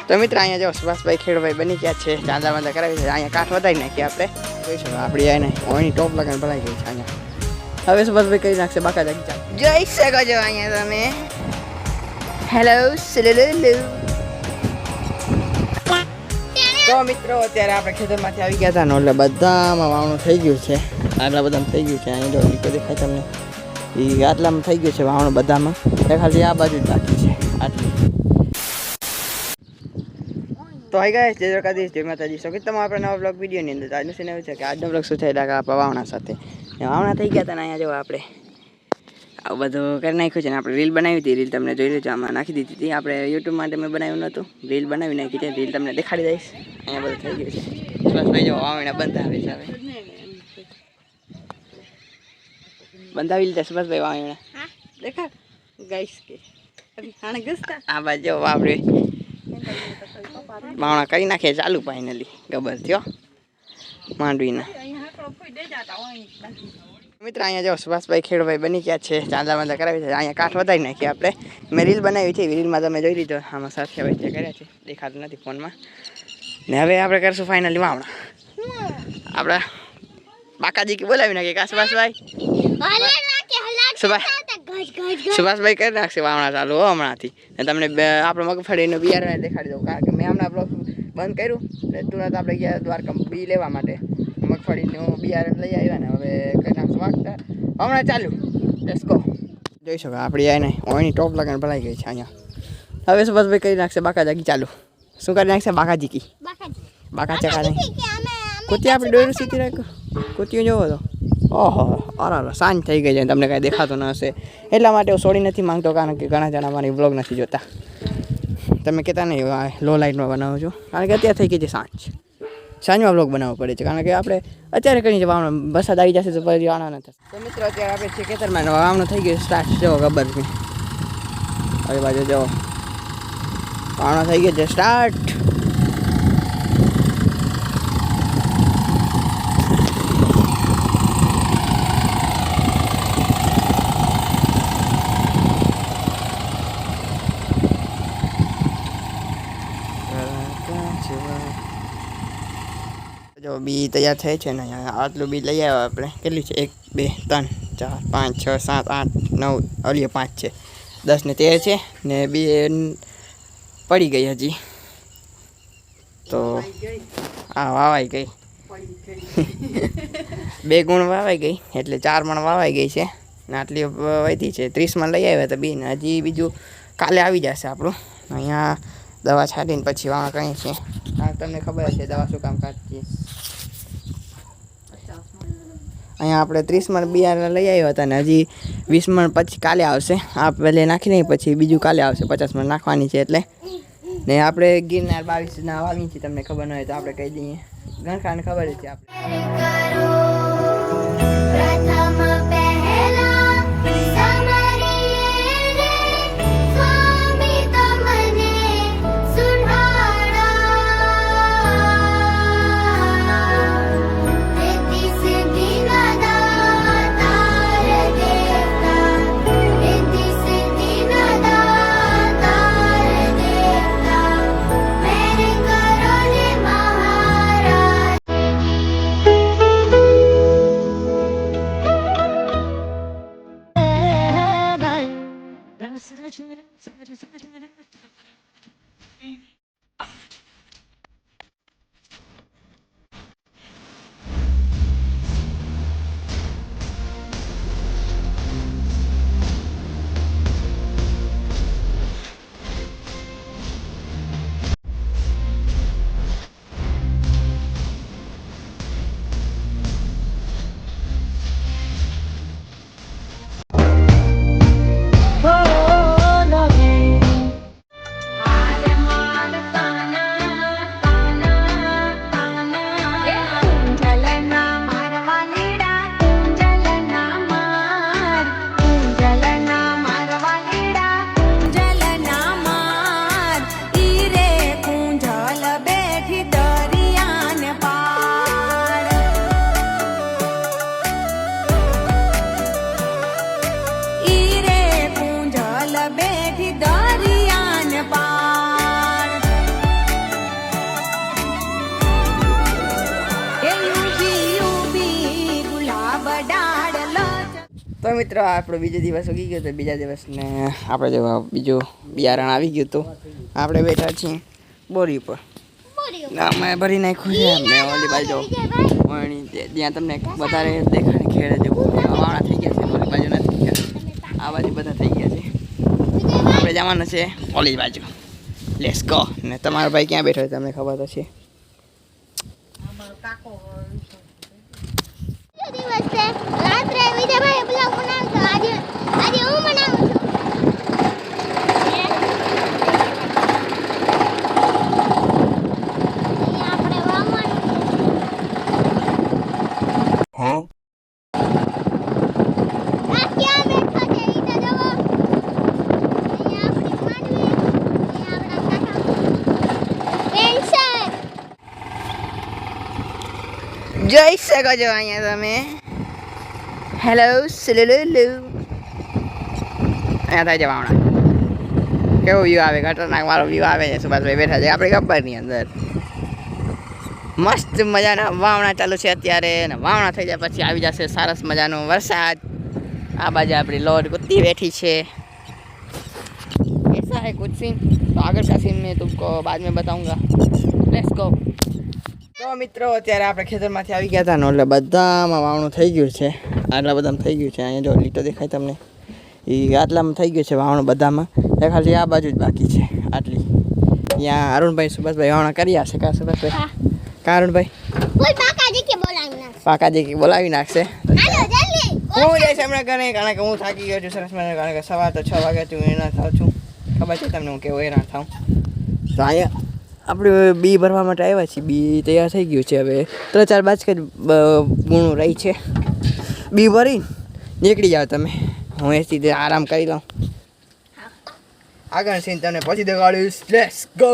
તો મિત્ર અહીંયા જો સુભાષભાઈ ખેડભાઈ બની ગયા છે, ચાંદા બાંદા કરાવી છે. અહીંયા કાઠ વધારી નાખીએ આપણે, જોઈ શકો આપણી આને ઓની ટોપ લગાને ભરાઈ ગઈ છે અહીંયા. હવે સુભાષભાઈ કરી નાખશે બાકા જાગી ચાલ. જોઈ શકો છો અહીંયા તમે. હેલો સલુલુ. તો મિત્રો અત્યારે આપણે ખેતરમાંથી આવી ગયા હતા ને એટલે બધામાં વાવણું થઈ ગયું છે. આટલા બધામાં થઈ ગયું છે. અહીંયા જો નીકળ દેખાય તમને, એ આટલામાં થઈ ગયું છે વાવણું બધામાં. ખાલી આ બાજુ જ બાકી છે આટલી. તો હાઈ ગાઈસ, જય દ્વારકાધીશ, જય માતાજી. સ્વાગત તમારું આપણા નવા બ્લોગ વિડીયોની અંદર. આજનું સીન એવું છે કે આજનો બ્લોગ શું થાય આપણા વાવણા સાથે. વાવણા થઈ ગયા હતા ને અહીંયા જો આપણે આવું બધું કરી નાખ્યું છે ને. આપણે રીલ બનાવી હતી, રીલ તમને જોઈ લેજો, આમાં નાખી દીધી હતી. આપણે યુટ્યુબ માટે મેં બનાવ્યું નહોતું, રીલ બનાવી નાખી છે. રીલ તમને દેખાડી દઈશ. અહીંયા બધું થઈ ગયું છે. બસ ભાઈ જો વાવણા બંધાવે છે. હવે બંધાવી લીધા સુભાષભાઈ વાવણા. દેખાડ ગાઈસ કે આ બાજુ વાવડે વાવણા કરી નાખે ચાલુ. ફાઇનલી ગબર થયો માંડવીના. મિત્ર અહીંયા જો સુભાષભાઈ ખેડભાઈ બની ગયા છે, ચાંદા બાંદા કરાવી છે. અહીંયા કાઠ વધારી નાખીએ આપણે. મેં રીલ બનાવી છે, રીલમાં તમે જોઈ લીધો. આમાં સાથે વચ્ચે કર્યા છે, દેખાતું નથી ફોનમાં. ને હવે આપણે કરશું ફાઇનલી વાવણા. આપણા બાકાજી બોલાવી નાખીએ કા સુભાષભાઈ. સુભાષભાઈ કરી નાખશે વાવણા ચાલુ હો હમણાંથી. ને તમને આપણે મગફળીનું બિયારણ દેખાડી દઉં, કારણ કે મેં હમણાં બ્લોગ બંધ કર્યું ને તુરંત આપણે ગયા દ્વારકા બી લેવા માટે. મગફળીનું બિયારણ લઈ આવ્યા ને હવે કરી નાખશું વાગતા હમણાં ચાલુ. Let's go. જોઈ શકો આપણી આને ઓની ટોપ લગાને ભરાઈ ગઈ છે અહીંયા. હવે સુભાષભાઈ કરી નાખશે બાકા જાગી ચાલુ. શું કરી નાખશે બાકાજી કી બાકા ચકા નહીં. કુતી આપણી ડોયરું સીધી રાખ્યું. કુતીઓ જોવો તો ઓહો અરે સાંજ થઈ ગઈ છે, તમને કાંઈ દેખાતું ન હશે એટલા માટે હું છોડી નથી માંગતો, કારણ કે ઘણા જણા મારી બ્લોગ નથી જોતા. તમે કહેતા નહીં લો લાઇટમાં બનાવો છો, કારણ કે અત્યારે થઈ ગઈ છે સાંજ. સાંજમાં બ્લોગ બનાવવો પડે છે, કારણ કે આપણે અત્યારે કરી જવાનું વરસાદ આવી જશે તો પછી આના નથી. તો મિત્રો અત્યારે આપણે છે ખેતરમાં વાવણું થઈ ગયું સ્ટાર્ટ. જવો ગબ્બર હવે બાજુ જવો વાવણું થઈ ગયું છે સ્ટાર્ટ. જો બી તૈયાર થાય છે ને, આટલું બી લઈ આવ્યા આપણે. કેટલી છે? 1 2 3 4 5 6 7 8 9 અલીએ 5 છે, 10 ને 13 છે ને બી પડી ગઈ હજી. તો હા વાવાઈ ગઈ 2 ગુણ વાવાઈ ગઈ એટલે 4 મણ વાવાઈ ગઈ છે ને આટલી વધી છે. 30 મણ લઈ આવ્યા તો બી ને હજી બીજું કાલે આવી જશે આપણું. અહીંયા દવા છાંટીને પછી વાવણ કરી છે. હા તમને ખબર છે દવા શું કામ કાઢીએ. અહીંયા આપણે 30 મણ બિયારણ લઈ આવ્યા હતા ને હજી 20 મણ પછી કાલે આવશે. આ પહેલે નાખી નહીં પછી બીજું કાલે આવશે. 50 મણ નાખવાની છે એટલે. ને આપણે ગિરનાર 22 વાવી છે, તમને ખબર ન હોય તો આપણે કહી દઈએ. ગણખાને ખબર છે આપણે. તો મિત્રો આપણો બીજો દિવસ ઉગી ગયો તો બીજા દિવસને આપણે જો બીજું બિયારણ આવી ગયું હતું આપણે બેઠા છીએ બોરી ઉપર અમે ભરી નાખ્યું છે અમને ઓલી બાજુ ત્યાં તમને વધારે દેખાડે ખેડે જેવું વાવણા થઈ ગયા છે ઓલી બાજુ નથી ગયા આ બાજુ બધા થઈ ગયા છે આપણે જવાનું છે ઓલી બાજુ લેટ્સ ગો ને તમારો ભાઈ ક્યાં બેઠો છે તમને ખબર તો છે જોઈ શકો છો અહીંયા તમે હેલો સિલુલુ અહીંયા થાય છે વાવણા કેવો વ્યૂ આવે ખતરનાક વાળો વ્યૂ આવે છે સુભાષભાઈ બેઠા છે આપણે ગબ્બરની અંદર મસ્ત મજાના વાવણા ચાલુ છે અત્યારે ને વાવણા થઈ જાય પછી આવી જશે સરસ મજાનો વરસાદ આ બાજુ આપણી લોડ કુત્તી બેઠી છે ऐसा है कुछ सीन तो आगे का सीन मैं तुमको बाद में बताऊंगा लेट्स गो તો મિત્રો અત્યારે આપણે ખેતરમાંથી આવી ગયા હતા ને એટલે બધામાં વાવણું થઈ ગયું છે આટલા બધામાં થઈ ગયું છે અહીંયા જો લીટો દેખાય તમને એ આટલામાં થઈ ગયું છે વાવણું બધામાં એ ખાલી આ બાજુ જ બાકી છે આટલી ત્યાં અરુણભાઈ સુભાષભાઈ વાવણા કરી આવશે કા સુભાષભાઈ કા અરુણભાઈ પાકાજી કે બોલાવી નાખશે હું જઈશ હમણાં ઘરે કારણ કે હું થાકી ગયો છું સરસ મને કારણ કે સવાર તો 6 વાગે હું એના થાઉં છું ખબર છે તમને હું કેવું એના થાઉં તો અહીંયા આપણે બી ભરવા માટે આવ્યા છીએ બી તૈયાર થઈ ગયું છે હવે 3-4 બાસ્કેટ ગુણું રહી છે બી ભરી નીકળી જાઓ તમે હું એ સીધે આરામ કરી લઉં આગળ સીન તમને પછી દેખાડીશ લેટ્સ ગો